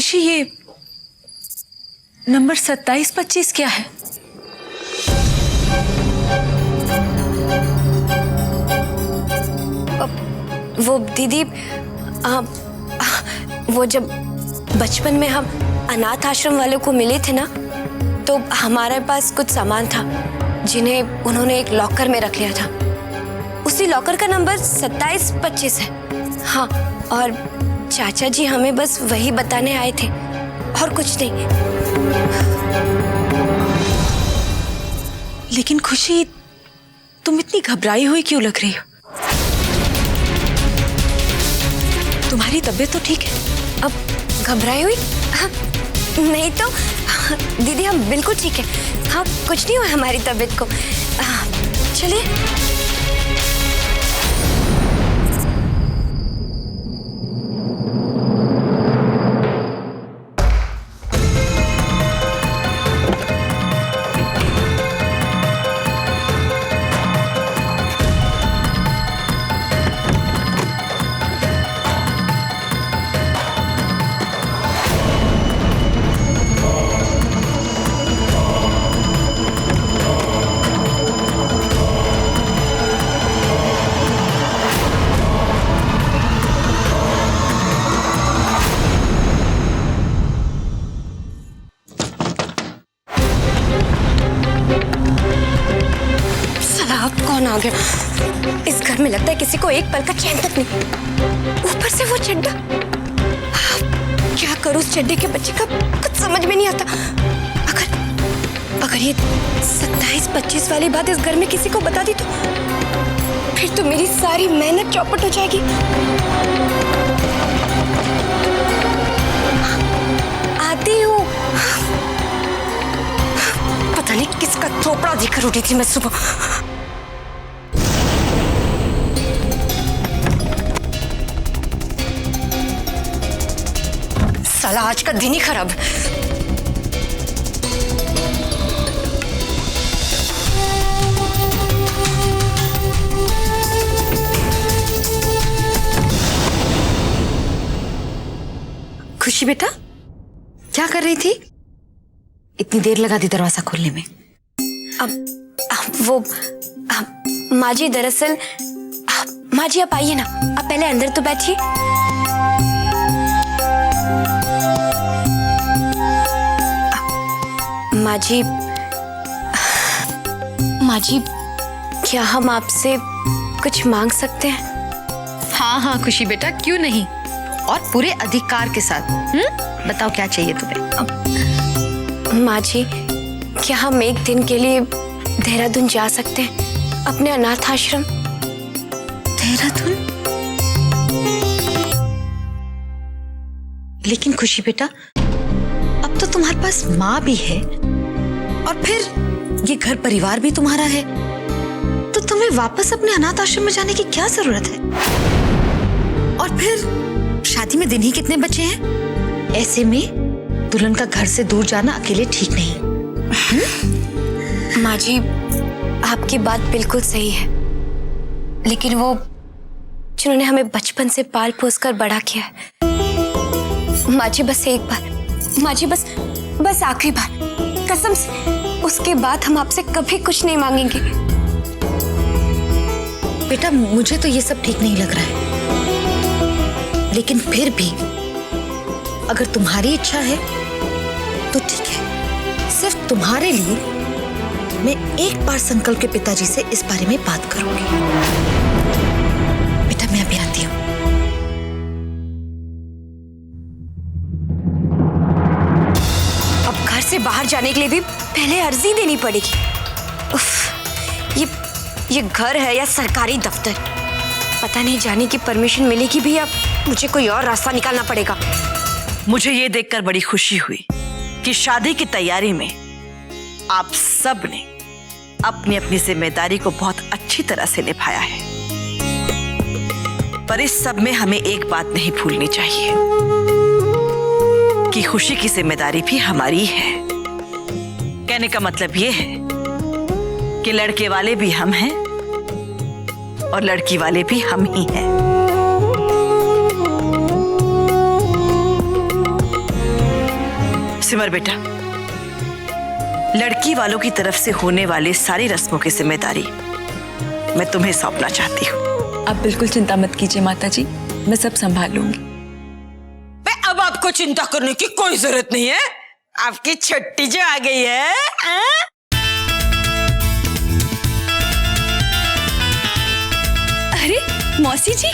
खुशी, ये नंबर 27-25 क्या है? वो दीदी, वो जब बचपन में हम अनाथ आश्रम वालों को मिले थे ना, तो हमारे पास कुछ सामान था जिन्हें उन्होंने एक लॉकर में रख लिया था। उसी लॉकर का नंबर 27-25 है। हाँ, और चाचा जी हमें बस वही बताने आए थे और कुछ नहीं। लेकिन खुशी, तुम इतनी घबराई हुई क्यों लग रही हो? तुम्हारी तबीयत तो ठीक है? अब घबराई हुई? हाँ, नहीं तो दीदी, हम बिल्कुल ठीक है। हाँ, कुछ नहीं हुआ हमारी तबीयत को। चलिए। कौन आ गया? इस घर में लगता है किसी को एक पल का चैन तक नहीं। ऊपर से वो चड्डा। क्या करूं उस चड्डे के बच्चे का, कुछ समझ में नहीं आता। अगर ये 27-25 वाली बात इस घर में किसी को बता दी तो फिर तो मेरी सारी मेहनत चौपट हो जाएगी। आती हूँ। पता नहीं किसका थोपड़ा देकर उठी थी मैं सुबह। साला आज का दिन ही खराब। खुशी बेटा, क्या कर रही थी? इतनी देर लगा दी दरवाजा खोलने में। वो माँ जी, दरअसल माँ जी आप आइए ना, आप पहले अंदर तो बैठिए। माँ जी, क्या हम आपसे कुछ मांग सकते हैं? हाँ हाँ खुशी बेटा, क्यों नहीं, और पूरे अधिकार के साथ। बताओ क्या चाहिए तुम्हें? माँ जी, क्या हम एक दिन के लिए देहरादून जा सकते हैं, अपने अनाथ आश्रम? देहरादून? लेकिन खुशी बेटा, अब तो तुम्हारे पास माँ भी है और फिर ये घर परिवार भी तुम्हारा है, तो तुम्हें वापस अपने अनाथ आश्रम में जाने की क्या जरूरत है? और फिर शादी में दिन ही कितने बचे हैं? ऐसे में दुल्हन का घर से दूर जाना अकेले ठीक नहीं। माँ जी, आपकी बात बिल्कुल सही है, लेकिन वो जिन्होंने हमें बचपन से पाल पोस कर बड़ा किया है, माँ जी बस एक बार, माँ जी बस आखिरी बार, कसम से, उसके बाद हम आपसे कभी कुछ नहीं मांगेंगे। बेटा मुझे तो ये सब ठीक नहीं लग रहा है, लेकिन फिर भी अगर तुम्हारी इच्छा है तो ठीक है। सिर्फ तुम्हारे लिए मैं एक बार संकल्प के पिताजी से इस बारे में बात करूंगी। बेटा मैं अभी आती हूँ। अब घर से बाहर जाने के लिए भी पहले अर्जी देनी पड़ेगी। उफ, ये घर है या सरकारी दफ्तर? पता नहीं जाने की परमिशन मिलेगी भी या मुझे कोई और रास्ता निकालना पड़ेगा। मुझे ये देखकर बड़ी खुशी हुई कि शादी की तैयारी में आप सब ने अपनी अपनी जिम्मेदारी को बहुत अच्छी तरह से निभाया है, पर इस सब में हमें एक बात नहीं भूलनी चाहिए कि खुशी की जिम्मेदारी भी हमारी है। कहने का मतलब ये है कि लड़के वाले भी हम हैं और लड़की वाले भी हम ही हैं। सिमर बेटा, लड़की वालों की तरफ से होने वाले सारी रस्मों की जिम्मेदारी मैं तुम्हें सौंपना चाहती हूँ। आप बिल्कुल चिंता मत कीजिए माता जी, मैं सब संभाल लूंगी। अब आपको चिंता करने की कोई जरूरत नहीं है, आपकी छुट्टी जो आ गई है। अरे मौसी जी,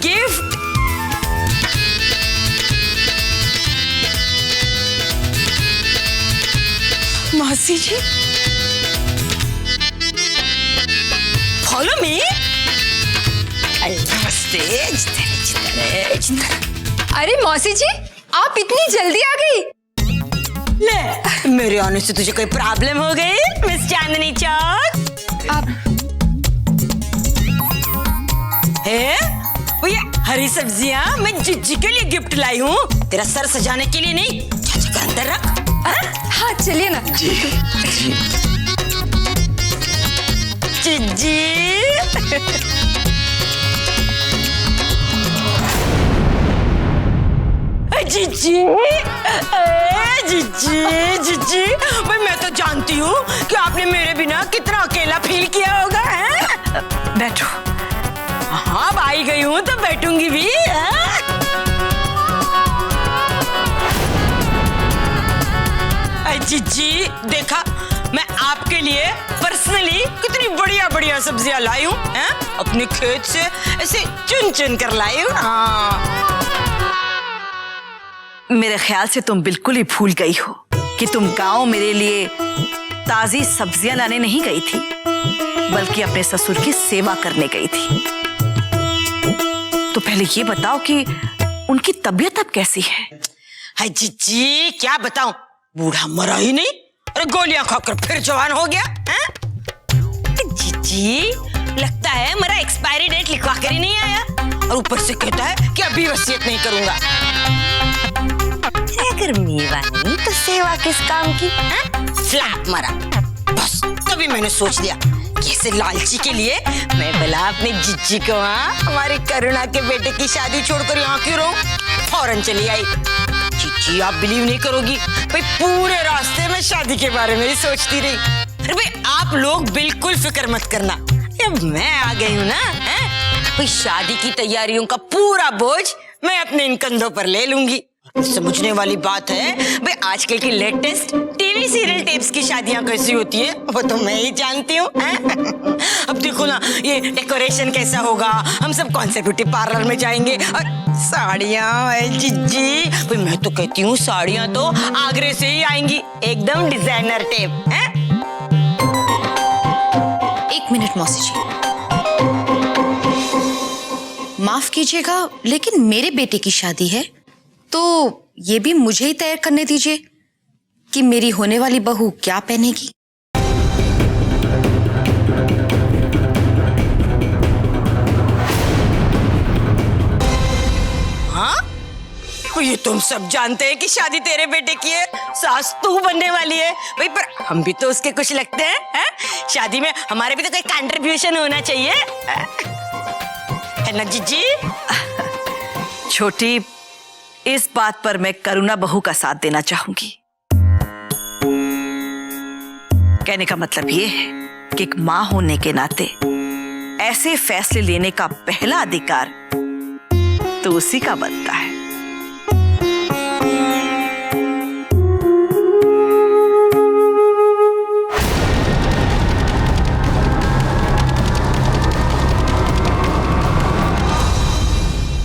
गिफ्ट। मौसी जी, फॉलो मी। नमस्ते। अरे मौसी जी, आप इतनी जल्दी आ गई? ले, मेरे आने से तुझे कोई प्रॉब्लम हो गई मिस चांदनी चौक? आप है भैया, हरी सब्जियां मैं जिज्जी के लिए गिफ्ट लाई हूँ, तेरा सर सजाने के लिए नहीं। चाचा का अंदर रख। हाँ चलिए ना। जिज्जी। जिज्जी, जिज्जी, जिज्जी, भाई मैं तो जानती हूँ कि आपने मेरे बिना कितना अकेला फील किया होगा। है? बैठो। हाँ, अब आई गई हूँ तो बैठूंगी भी। जिज्जी, देखा मैं आपके लिए पर्सनली कितनी बढ़िया बढ़िया सब्जियां लाई हूँ, अपने खेत से ऐसे चुन चुन कर लाई हूँ। हाँ। मेरे ख्याल से तुम बिल्कुल ही भूल गई हो कि तुम गांव मेरे लिए ताजी सब्जियां लाने नहीं गई थी, बल्कि अपने ससुर की सेवा करने गई थी। तो पहले ये बताओ कि उनकी तबीयत अब कैसी है? हाय जिज्जी, क्या बताऊं, बूढ़ा मरा ही नहीं, अरे गोलियां खाकर फिर जवान हो गया। जिज्जी, लगता है मेरा एक्सपायरी डेट लिखवा कर ही नहीं आया, और ऊपर से कहता है कि अभी वसीयत नहीं करूंगा। अगर मेवा नहीं तो सेवा किस काम की? फ्लैट मरा। बस तभी मैंने सोच लिया कि ऐसे लालची के लिए मैं भला अपनी जिज्जी को हमारी करुणा के बेटे की शादी छोड़कर यहाँ क्यों रहूं? फौरन चली आई। जिज्जी, आप बिलीव नहीं करोगी भाई, पूरे रास्ते में शादी के बारे में ही सोचती रही। अरे भाई, आप लोग बिल्कुल फिक्र मत करना, अब मैं आ गई हूँ ना, भाई शादी की तैयारियों का पूरा बोझ मैं अपने इन कंधों पर ले लूंगी। समझने वाली बात है भाई, आजकल की लेटेस्ट टीवी सीरियल टेप्स की शादियां कैसी होती है वो तो मैं ही जानती हूँ। अब देखो ना, ये डेकोरेशन कैसा होगा, हम सब कौन से ब्यूटी पार्लर में जाएंगे, और साड़ियां जिज्जी, भाई मैं तो कहती हूँ साड़ियां तो आगरे से ही आएंगी, एकदम डिजाइनर टेप। एक मिनट मौसी जी, माफ कीजिएगा, लेकिन मेरे बेटे की शादी है तो ये भी मुझे ही तय करने दीजिए कि मेरी होने वाली बहू क्या पहनेगी। हाँ, तो ये तुम सब जानते हैं कि शादी तेरे बेटे की है, सास तू बनने वाली है भाई, पर हम भी तो उसके कुछ लगते हैं, शादी में हमारे भी तो कोई कंट्रीब्यूशन होना चाहिए, है ना जिज्जी? छोटी, इस बात पर मैं करुणा बहू का साथ देना चाहूंगी। कहने का मतलब ये है कि एक मां होने के नाते ऐसे फैसले लेने का पहला अधिकार तो उसी का बनता है।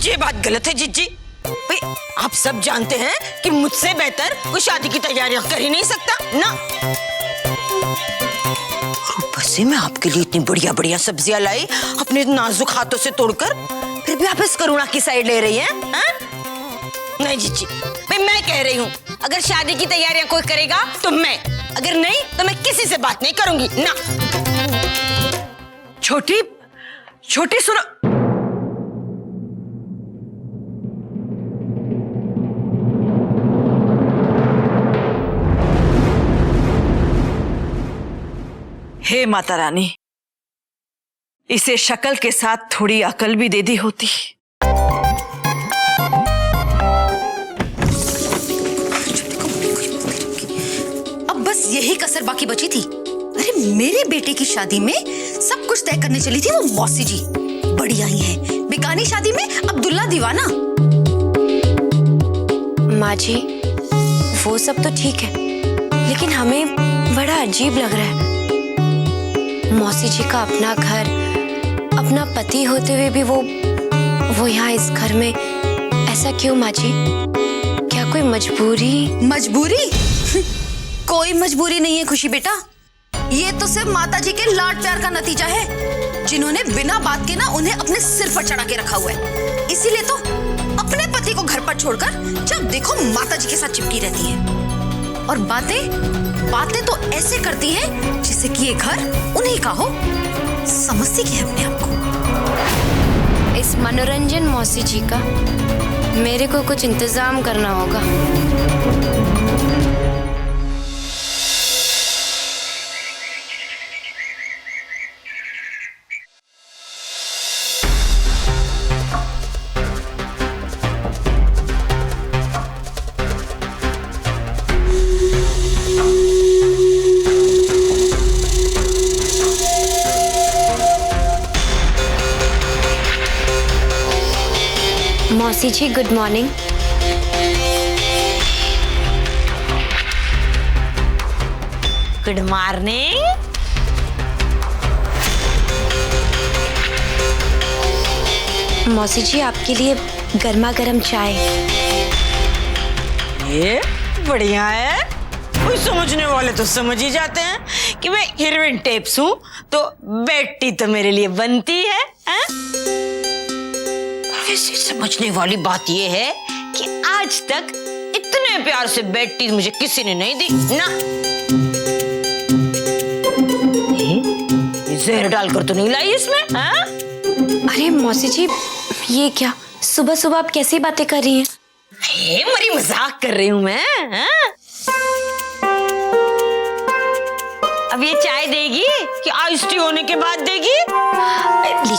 ये बात गलत है जिज्जी, भाई आप सब जानते हैं कि मुझसे बेहतर कोई शादी की तैयारियां कर ही नहीं सकता ना। ऊपर से मैं आपके लिए इतनी बढ़िया बढ़िया सब्जियां लाई अपने नाजुक हाथों से तोड़कर, फिर भी आप इस करुणा की साइड ले रही हैं? नहीं जिज्जी, भाई मैं कह रही हूँ, अगर शादी की तैयारियां कोई करेगा तो मैं, अगर नहीं तो मैं किसी से बात नहीं करूंगी ना। छोटी, छोटी सुनो। हे माता रानी, इसे शक्ल के साथ थोड़ी अकल भी दे दी होती। अब बस यही कसर बाकी बची थी। अरे मेरे बेटे की शादी में सब कुछ तय करने चली थी वो मौसी जी, बड़ी आई है। बिकानी शादी में अब्दुल्ला दीवाना। माँ जी, वो सब तो ठीक है, लेकिन हमें बड़ा अजीब लग रहा है। मौसी जी का अपना घर, अपना पति होते हुए भी वो यहाँ इस घर में, ऐसा क्यों माँ जी? क्या कोई मजबूरी? मजबूरी? कोई मजबूरी नहीं है खुशी बेटा, ये तो सिर्फ माता जी के लाड प्यार का नतीजा है, जिन्होंने बिना बात के ना उन्हें अपने सिर पर चढ़ा के रखा हुआ है। इसीलिए तो अपने पति को घर पर छोड़कर जब देखो माता जी के साथ चिपकी रहती है, और बातें तो ऐसे करती है जिससे कि ये घर उन्हीं का हो। समझती क्या है अपने आप को? इस मनोरंजन मौसी जी का मेरे को कुछ इंतजाम करना होगा। मौसी जी, गुड मॉर्निंग। Good morning. मौसी जी, आपके लिए गर्मा गर्म चाय। ये बढ़िया है। कोई समझने वाले तो समझ ही जाते हैं कि मैं हीरोइन टेप्स हूँ, तो बेटी तो मेरे लिए बनती है, हैं? वैसे समझने वाली बात ये है कि आज तक इतने प्यार से बेटी मुझे किसी ने नहीं दी ना। जहर डालकर तो नहीं लाई इसमें, हाँ? अरे मौसी जी, ये क्या सुबह सुबह आप कैसी बातें कर रही हैं? मरी मजाक कर रही हूँ मैं, हाँ? अब ये चाय देगी कि आइस टी होने के बाद देगी? बेटी